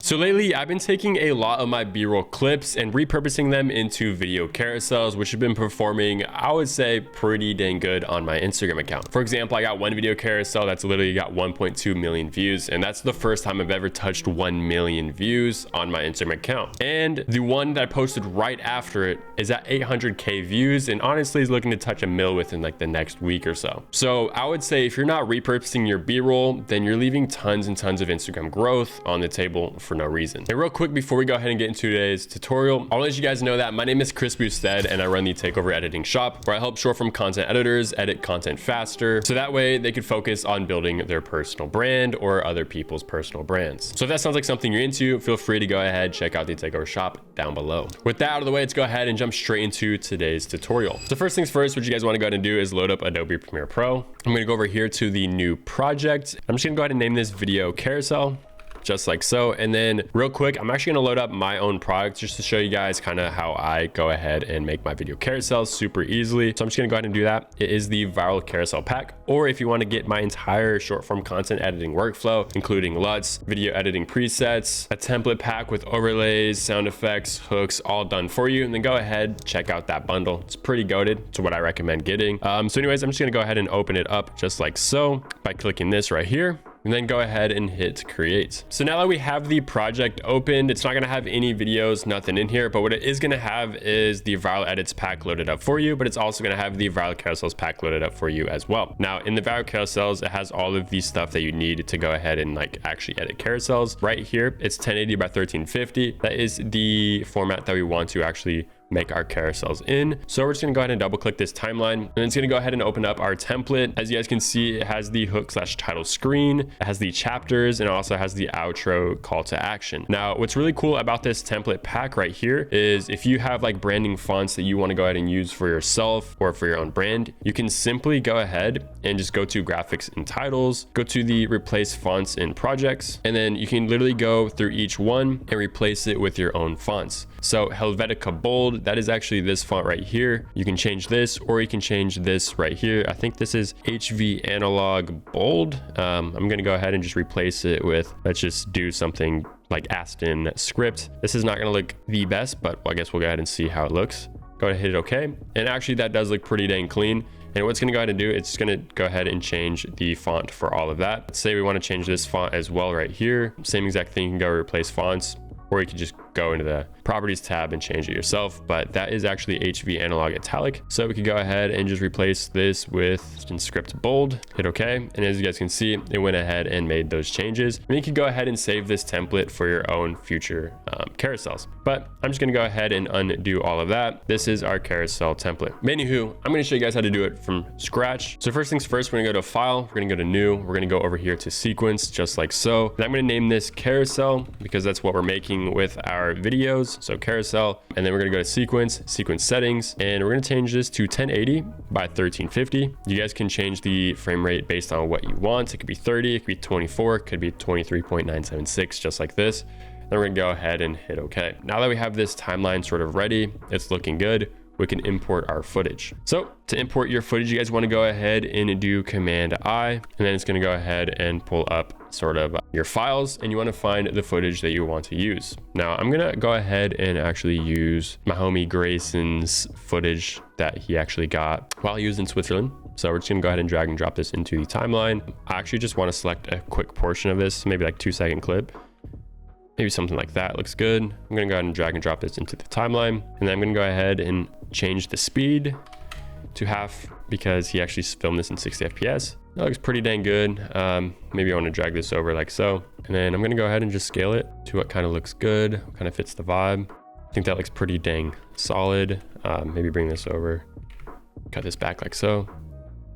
So lately, I've been taking a lot of my B-roll clips and repurposing them into video carousels, which have been performing, I would say, pretty dang good on my Instagram account. For example, I got one video carousel that's literally got 1.2 million views, and that's the first time I've ever touched 1 million views on my Instagram account. And the one that I posted right after it is at 800K views, and honestly is looking to touch a mil within like the next week or so. So I would say if you're not repurposing your B-roll, then you're leaving tons and tons of Instagram growth on the table for no reason. And real quick, before we go ahead and get into today's tutorial, I'll let you guys know that my name is Boustedt and I run the Takeover Editing Shop, where I help short form content editors edit content faster, so that way they could focus on building their personal brand or other people's personal brands. So if that sounds like something you're into, feel free to go ahead, check out the Takeover Shop down below. With that out of the way, let's go ahead and jump straight into today's tutorial. So first things first, what you guys want to go ahead and do is load up Adobe Premiere Pro. I'm going to go over here to the new project. I'm just going to go ahead and name this video carousel, just like so. And then real quick, I'm actually going to load up my own product just to show you guys kind of how I go ahead and make my video carousels super easily. So I'm just going to go ahead and do that. It is the Viral Carousel Pack, or if you want to get my entire short form content editing workflow, including LUTs, video editing presets, a template pack with overlays, sound effects, hooks, all done for you, and then go ahead, check out that bundle. It's pretty goated. It's what I recommend getting. So anyways, I'm just going to go ahead and open it up just like so by clicking this right here, and then go ahead and hit create. So now that we have the project opened, it's not going to have any videos, nothing in here, but what it is going to have is the Viral Edits pack loaded up for you, but it's also going to have the Viral Carousels pack loaded up for you as well. Now in the Viral Carousels, it has all of the stuff that you need to go ahead and like actually edit carousels. Right here, it's 1080 by 1350. That is the format that we want to actually make our carousels in. So we're just gonna go ahead and double click this timeline, and it's gonna go ahead and open up our template. As you guys can see, it has the hook / title screen, it has the chapters, and it also has the outro call to action. Now, what's really cool about this template pack right here is if you have like branding fonts that you want to go ahead and use for yourself or for your own brand, you can simply go ahead and just go to graphics and titles, go to the replace fonts in projects, and then you can literally go through each one and replace it with your own fonts. So Helvetica Bold, that is actually this font right here. You can change this, or you can change this right here. I think this is HV Analog Bold. I'm going to go ahead and just replace it with, let's just do something like Aston Script. This is not going to look the best, but I guess we'll go ahead and see how it looks. Go ahead and hit OK. And actually that does look pretty dang clean. And what's gonna go ahead and do, it's gonna go ahead and change the font for all of that. Let's say we wanna change this font as well right here. Same exact thing, you can go replace fonts, or you can just go into the properties tab and change it yourself, but that is actually HV Analog Italic. So we could go ahead and just replace this with Script Bold, hit OK. And as you guys can see, it went ahead and made those changes. And you can go ahead and save this template for your own future carousels. But I'm just gonna go ahead and undo all of that. This is our carousel template. Anywho, I'm gonna show you guys how to do it from scratch. So first things first, we're gonna go to File, we're gonna go to New, we're gonna go over here to Sequence, just like so. And I'm gonna name this Carousel because that's what we're making with our videos. So carousel, and then we're gonna go to sequence settings, and we're gonna change this to 1080 by 1350. You guys can change the frame rate based on what you want. It could be 30, it could be 24, it could be 23.976, just like this. Then we're gonna go ahead and hit OK. Now that we have this timeline sort of ready, it's looking good, we can import our footage. So to import your footage, you guys want to go ahead and do Command I, and then it's going to go ahead and pull up sort of your files, and you want to find the footage that you want to use. Now I'm going to go ahead and actually use my homie Grayson's footage that he actually got while he was in Switzerland. So we're just gonna go ahead and drag and drop this into the timeline. I actually just want to select a quick portion of this, maybe like 2-second clip. Maybe something like that looks good. I'm gonna go ahead and drag and drop this into the timeline. And then I'm gonna go ahead and change the speed to half because he actually filmed this in 60 FPS. That looks pretty dang good. Maybe I wanna drag this over like so. And then I'm gonna go ahead and just scale it to what kind of looks good, what kind of fits the vibe. I think that looks pretty dang solid. Maybe bring this over, cut this back like so.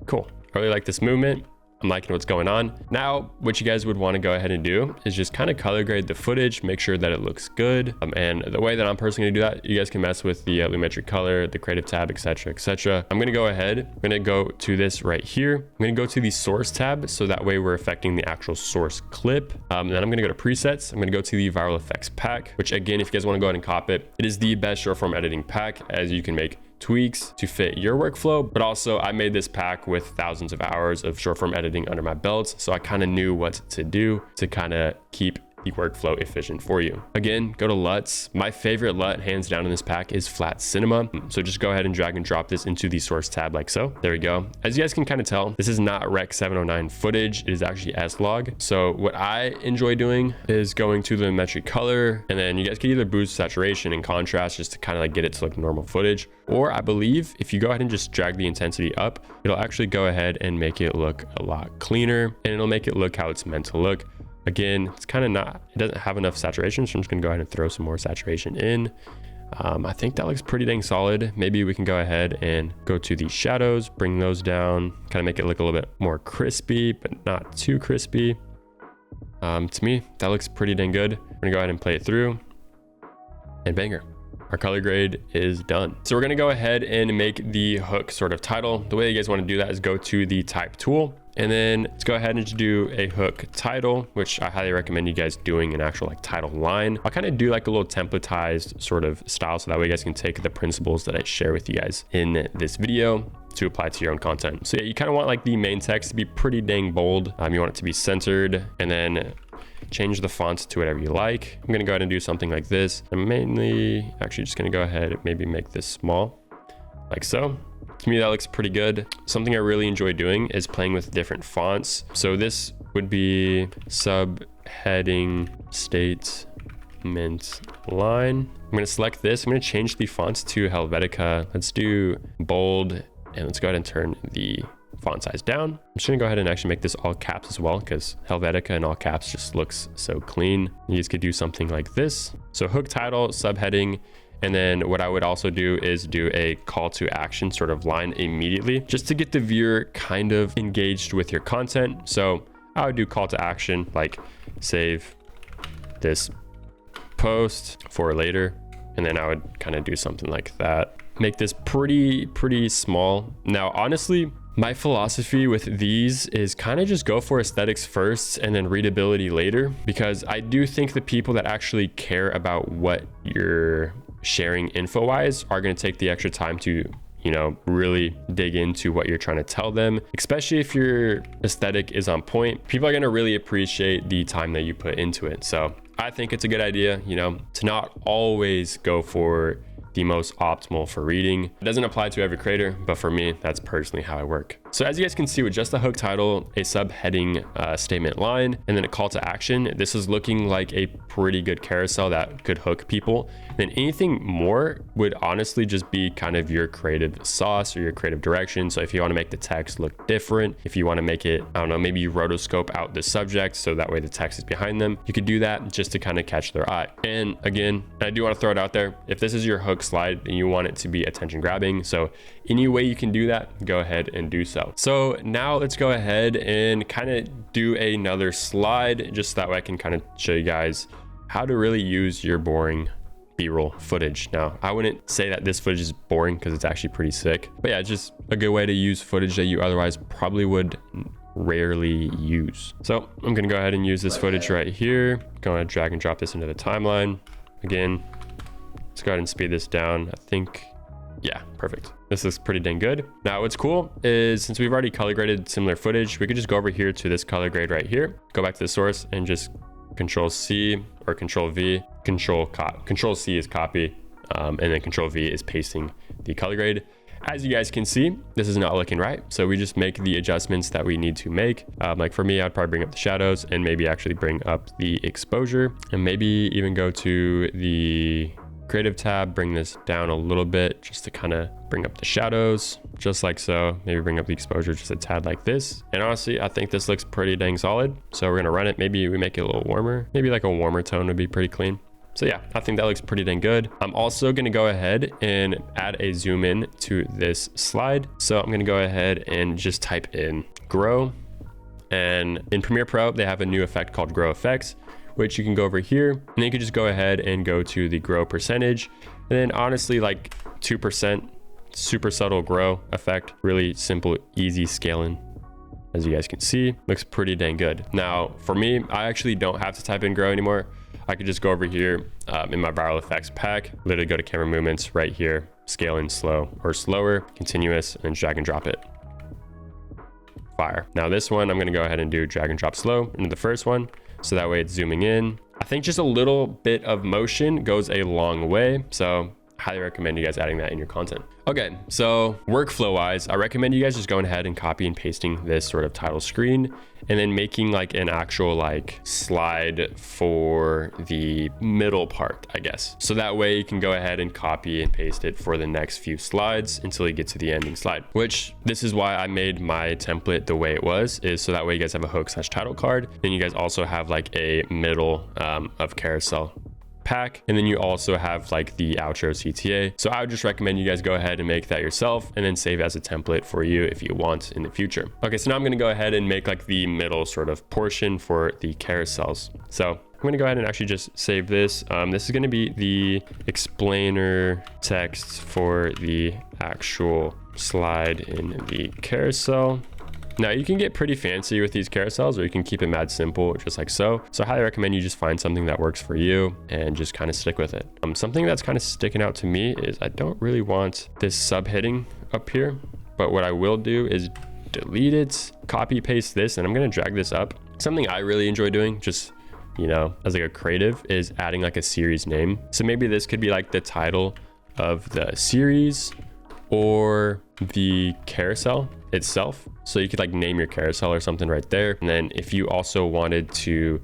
Cool, I really like this movement. I'm liking what's going on. Now, what you guys would want to go ahead and do is just kind of color grade the footage, make sure that it looks good. And the way that I'm personally gonna do that, you guys can mess with the Lumetric color, the creative tab, etc., etc. I'm gonna go ahead, I'm gonna go to this right here. I'm gonna go to the source tab, so that way we're affecting the actual source clip. Then I'm gonna go to presets. I'm gonna go to the viral effects pack, which again, if you guys want to go ahead and cop it, it is the best short form editing pack, as you can make tweaks to fit your workflow. But also I made this pack with thousands of hours of short form editing under my belt, so I kind of knew what to do to kind of keep the workflow efficient for you. Again, go to LUTs. My favorite LUT hands down in this pack is Flat Cinema. So just go ahead and drag and drop this into the source tab like so. There we go. As you guys can kind of tell, this is not Rec 709 footage. It is actually S-Log. So what I enjoy doing is going to the metric color, and then you guys can either boost saturation and contrast just to kind of like get it to like normal footage. Or I believe if you go ahead and just drag the intensity up, it'll actually go ahead and make it look a lot cleaner, and it'll make it look how it's meant to look. Again, it's kind of not, it doesn't have enough saturation, so I'm just gonna go ahead and throw some more saturation in. I think that looks pretty dang solid. Maybe we can go ahead and go to the shadows, bring those down, kind of make it look a little bit more crispy, but not too crispy. To me, that looks pretty dang good. We're gonna go ahead and play it through, and banger. Our color grade is done. So we're gonna go ahead and make the hook sort of title. The way you guys wanna do that is go to the type tool, and then let's go ahead and just do a hook title, which I highly recommend you guys doing an actual like title line. I'll kind of do like a little templatized sort of style, so that way you guys can take the principles that I share with you guys in this video to apply to your own content. So yeah, you kind of want like the main text to be pretty dang bold. You want it to be centered, and then change the font to whatever you like. I'm gonna go ahead and do something like this. I'm mainly actually just gonna go ahead and maybe make this small, like so. To me, that looks pretty good. Something I really enjoy doing is playing with different fonts. So this would be subheading statement line. I'm gonna select this. I'm gonna change the fonts to Helvetica. Let's do bold, and let's go ahead and turn the font size down. I'm just gonna go ahead and actually make this all caps as well, because Helvetica in all caps just looks so clean. You guys could do something like this. So hook title, subheading, and then what I would also do is do a call to action sort of line immediately, just to get the viewer kind of engaged with your content. So I would do call to action, like save this post for later. And then I would kind of do something like that. Make this pretty small. Now, honestly, my philosophy with these is kind of just go for aesthetics first and then readability later, because I do think the people that actually care about what you're sharing info wise are going to take the extra time to, you know, really dig into what you're trying to tell them. Especially if your aesthetic is on point, people are going to really appreciate the time that you put into it. So I think it's a good idea, you know, to not always go for the most optimal for reading. It doesn't apply to every creator, but for me, that's personally how I work. So as you guys can see, with just a hook title, a subheading statement line, and then a call to action, this is looking like a pretty good carousel that could hook people. Then anything more would honestly just be kind of your creative sauce or your creative direction. So if you want to make the text look different, if you want to make it, I don't know, maybe you rotoscope out the subject so that way the text is behind them, you could do that just to kind of catch their eye. And again, I do want to throw it out there, if this is your hook slide and you want it to be attention grabbing, so any way you can do that, go ahead and do so. So now let's go ahead and kind of do another slide, just that way I can kind of show you guys how to really use your boring B-roll footage. Now, I wouldn't say that this footage is boring because it's actually pretty sick, but yeah, it's just a good way to use footage that you otherwise probably would rarely use. So I'm gonna go ahead and use this footage right here. Go ahead and drag and drop this into the timeline. Again, let's go ahead and speed this down. I think, yeah, perfect. This looks pretty dang good. Now, what's cool is since we've already color graded similar footage, we could just go over here to this color grade right here, go back to the source and just Control C or Control V, Control C is copy, and then Control V is pasting the color grade. As you guys can see, this is not looking right. So we just make the adjustments that we need to make. Like for me, I'd probably bring up the shadows and maybe actually bring up the exposure and maybe even go to the creative tab, bring this down a little bit just to kind of bring up the shadows, just like so. Maybe bring up the exposure just a tad like this. And honestly, I think this looks pretty dang solid. So we're gonna run it. Maybe we make it a little warmer. Maybe like a warmer tone would be pretty clean. So yeah, I think that looks pretty dang good. I'm also gonna go ahead and add a zoom in to this slide. So I'm gonna go ahead and just type in grow. And in Premiere Pro, they have a new effect called grow effects, which you can go over here and then you can just go ahead and go to the grow percentage. And then honestly, like 2%, super subtle grow effect, really simple, easy scaling. As you guys can see, looks pretty dang good. Now for me, I actually don't have to type in grow anymore. I could just go over here in my viral effects pack, literally go to camera movements right here, scale in slow or slower, continuous, and drag and drop it. Fire. Now this one, I'm gonna go ahead and do drag and drop slow into the first one. So that way it's zooming in. I think just a little bit of motion goes a long way. So highly recommend you guys adding that in your content. Okay, so workflow wise, I recommend you guys just going ahead and copy and pasting this sort of title screen and then making like an actual like slide for the middle part, I guess. So that way you can go ahead and copy and paste it for the next few slides until you get to the ending slide, which this is why I made my template the way it was, is so that way you guys have a hook / title card. Then you guys also have like a middle of carousel pack, and then you also have like the outro CTA. So I would just recommend you guys go ahead and make that yourself and then save as a template for you if you want in the future. Okay, so now I'm going to go ahead and make like the middle sort of portion for the carousels. So I'm going to go ahead and actually just save this. This is going to be the explainer text for the actual slide in the carousel. Now you can get pretty fancy with these carousels, or you can keep it mad simple, just like so. So I highly recommend you just find something that works for you and just kind of stick with it. Something that's kind of sticking out to me is I don't really want this subheading up here, but what I will do is delete it, copy paste this, and I'm going to drag this up. Something I really enjoy doing, just, you know, as like a creative, is adding like a series name. So maybe this could be like the title of the series or the carousel itself. So you could like name your carousel or something right there. And then if you also wanted to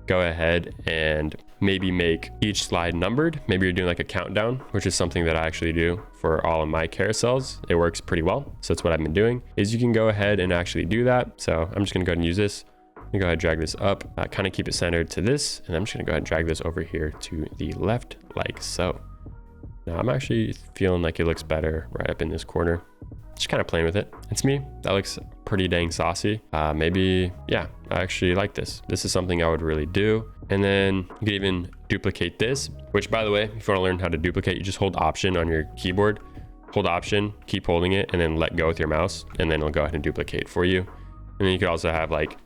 go ahead and maybe make each slide numbered, maybe you're doing like a countdown, which is something that I actually do for all of my carousels. It works pretty well. So that's what I've been doing, is you can go ahead and actually do that. So I'm just gonna go ahead and use this. I'm gonna go ahead and drag this up, kind of keep it centered to this. And I'm just gonna go ahead and drag this over here to the left like so. Now I'm actually feeling like it looks better right up in this corner. Just kind of playing with it. It's me. That looks pretty dang saucy. Maybe, yeah, I actually like this. This is something I would really do. And then you can even duplicate this, which by the way, if you want to learn how to duplicate, you just hold Option on your keyboard, hold Option, keep holding it, and then let go with your mouse, and then it'll go ahead and duplicate for you. And then you could also have like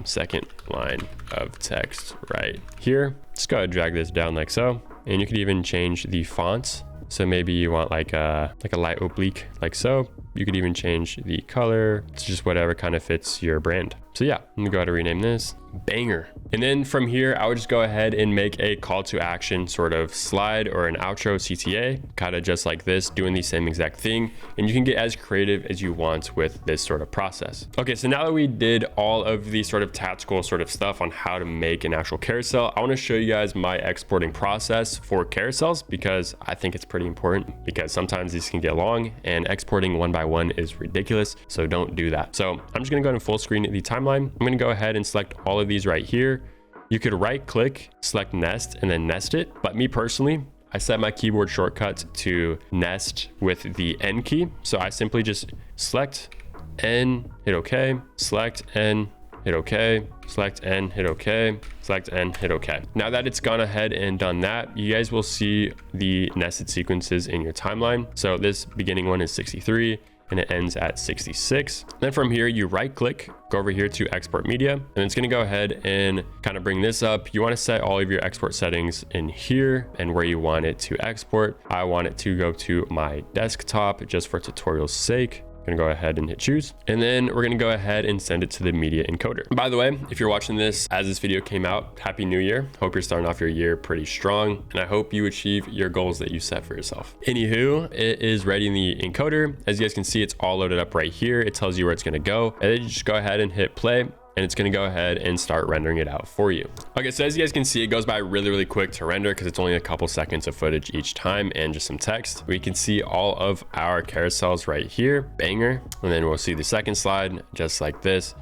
second line of text right here. Just go ahead and drag this down like so. And you could even change the fonts. So maybe you want like a light oblique like so. You could even change the color. It's just whatever kind of fits your brand. So yeah, I'm gonna go ahead and rename this Banger. And then from here, I would just go ahead and make a call to action sort of slide or an outro CTA, kind of just like this, doing the same exact thing. And you can get as creative as you want with this sort of process. Okay, so now that we did all of the sort of tactical sort of stuff on how to make an actual carousel, I wanna show you guys my exporting process for carousels, because I think it's pretty important, because sometimes these can get long and exporting one by one is ridiculous. So don't do that. So I'm just gonna go ahead and full screen the timeline. I'm gonna go ahead and select all of these right here. You could right click, select nest, and then nest it. But me personally, I set my keyboard shortcut to nest with the N key. So I simply just select N, hit OK, select N, hit OK, select N, hit OK, select N, hit OK. Now that it's gone ahead and done that, you guys will see the nested sequences in your timeline. So this beginning one is 63 and it ends at 66. Then from here, you right click, go over here to export media, and it's gonna go ahead and kind of bring this up. You wanna set all of your export settings in here and where you want it to export. I want it to go to my desktop just for tutorial's sake. Gonna go ahead and hit choose, and then we're gonna go ahead and send it to the media encoder. By the way, if you're watching this as this video came out, happy new year. Hope you're starting off your year pretty strong, and I hope you achieve your goals that you set for yourself. Anywho, it is ready in the encoder. As you guys can see, it's all loaded up right here. It tells you where it's gonna go, and then you just go ahead and hit play, and it's gonna go ahead and start rendering it out for you. Okay, so as you guys can see, it goes by really quick to render because it's only a couple seconds of footage each time and just some text. We can see all of our carousels right here, banger. And then we'll see the second slide just like this,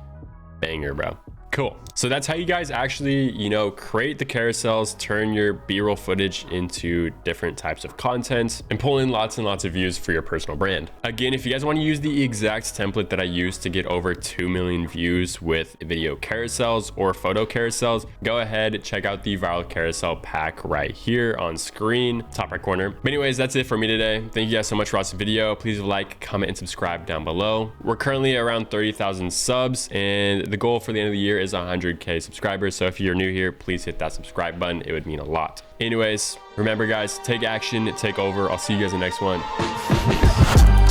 banger, bro. Cool. So that's how you guys actually, you know, create the carousels, turn your B-roll footage into different types of content, and pull in lots and lots of views for your personal brand. Again, if you guys want to use the exact template that I used to get over 2 million views with video carousels or photo carousels, go ahead, check out the viral carousel pack right here on screen, top right corner. But anyways, that's it for me today. Thank you guys so much for watching the video. Please like, comment, and subscribe down below. We're currently around 30,000 subs, and the goal for the end of the year is 100K subscribers. So if you're new here, please hit that subscribe button. It would mean a lot. Anyways, remember guys, take action, take over. I'll see you guys in the next one.